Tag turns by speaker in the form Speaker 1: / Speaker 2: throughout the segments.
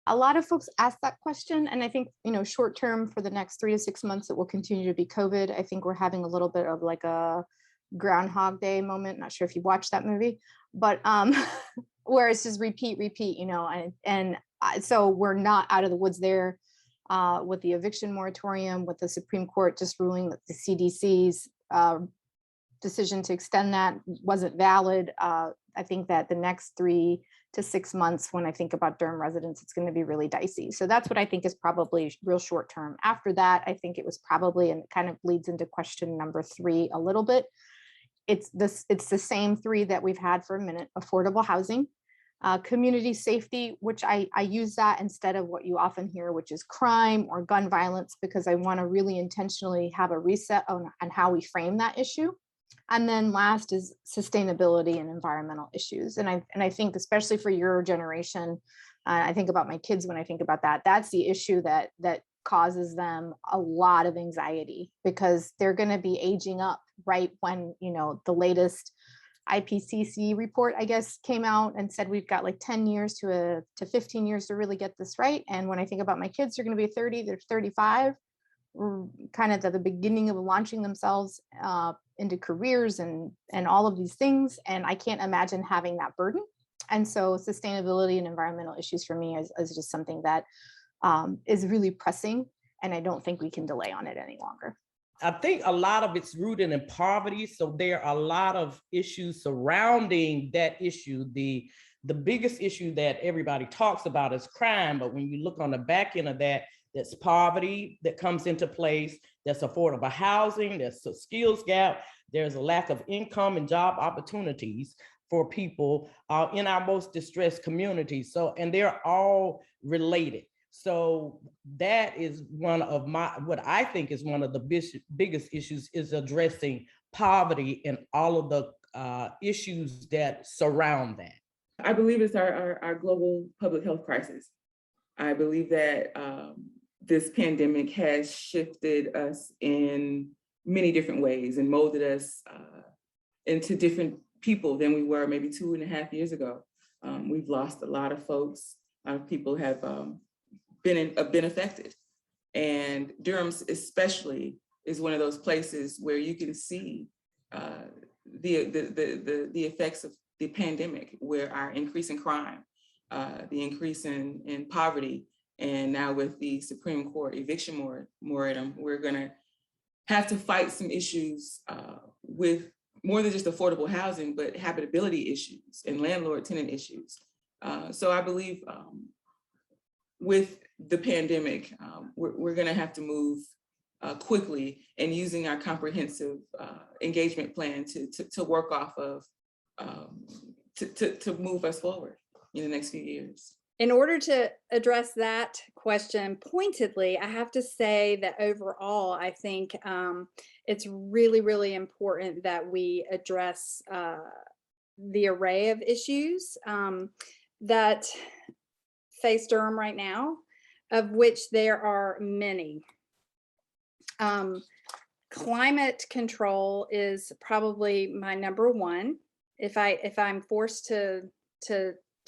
Speaker 1: A lot of folks ask that question, and I think, short term for the next 3 to 6 months, it will continue to be COVID. I think we're having a little bit of like a Groundhog Day moment. Not sure if you watched that movie, but where it's just repeat, repeat, so we're not out of the woods there with the eviction moratorium, with the Supreme Court just ruling that the CDC's decision to extend that wasn't valid. I think that the next 3 to 6 months, when I think about Durham residents, it's going to be really dicey. So that's what I think is probably real short term. After that, I think it was probably, and it kind of leads into question number 3 a little bit. It's the same 3 that we've had for a minute: affordable housing, community safety, which I use that instead of what you often hear, which is crime or gun violence, because I want to really intentionally have a reset on how we frame that issue. And then last is sustainability and environmental issues. And I think, especially for your generation, I think about my kids when I think about that. That's the issue that causes them a lot of anxiety, because they're going to be aging up right when, the latest IPCC report, I guess, came out and said we've got like 10 years to 15 years to really get this right. And when I think about my kids, they're going to be 30, they're 35, kind of at the beginning of launching themselves into careers and all of these things. And I can't imagine having that burden. And so sustainability and environmental issues for me is just something that is really pressing. And I don't think we can delay on it any longer.
Speaker 2: I think a lot of it's rooted in poverty. So there are a lot of issues surrounding that issue. The biggest issue that everybody talks about is crime. But when you look on the back end of that, that's poverty that comes into place, that's affordable housing, there's a skills gap, there's a lack of income and job opportunities for people in our most distressed communities. So, and they're all related. So that is one of what I think is one of the biggest issues, is addressing poverty and all of the issues that surround that.
Speaker 3: I believe it's our global public health crisis. I believe that this pandemic has shifted us in many different ways and molded us into different people than we were maybe 2.5 years ago. We've lost a lot of folks. A lot of people have been affected. And Durham especially is one of those places where you can see the effects of the pandemic, where our increase in crime, the increase in poverty, and now with the Supreme Court eviction moratorium, we're gonna have to fight some issues with more than just affordable housing, but habitability issues and landlord-tenant issues. So I believe with the pandemic, we're gonna have to move quickly, and using our comprehensive engagement plan to work off of, to move us forward in the next few years.
Speaker 4: In order to address that question pointedly, I have to say that overall, I think it's really, really important that we address the array of issues that face Durham right now, of which there are many. Climate control is probably my number one. If I'm forced to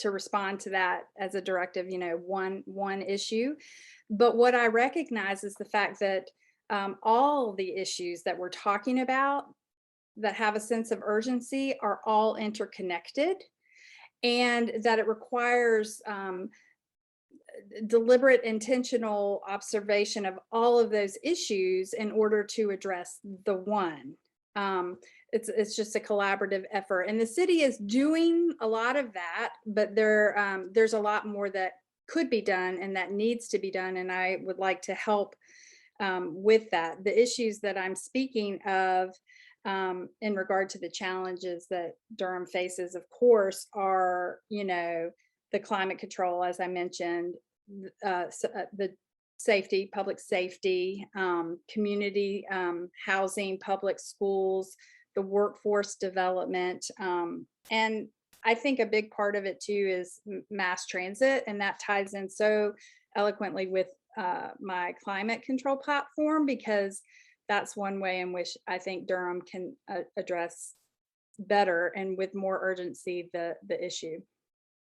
Speaker 4: respond to that as a directive, one issue. But what I recognize is the fact that all the issues that we're talking about that have a sense of urgency are all interconnected, and that it requires deliberate, intentional observation of all of those issues in order to address the one. It's just a collaborative effort, and the city is doing a lot of that, but there's a lot more that could be done and that needs to be done, and I would like to help with that. The issues that I'm speaking of in regard to the challenges that Durham faces, of course, are, the climate control, as I mentioned, the safety, public safety, community housing, public schools, the workforce development. And I think a big part of it too is mass transit, and that ties in so eloquently with my climate control platform, because that's one way in which I think Durham can address better and with more urgency the issue.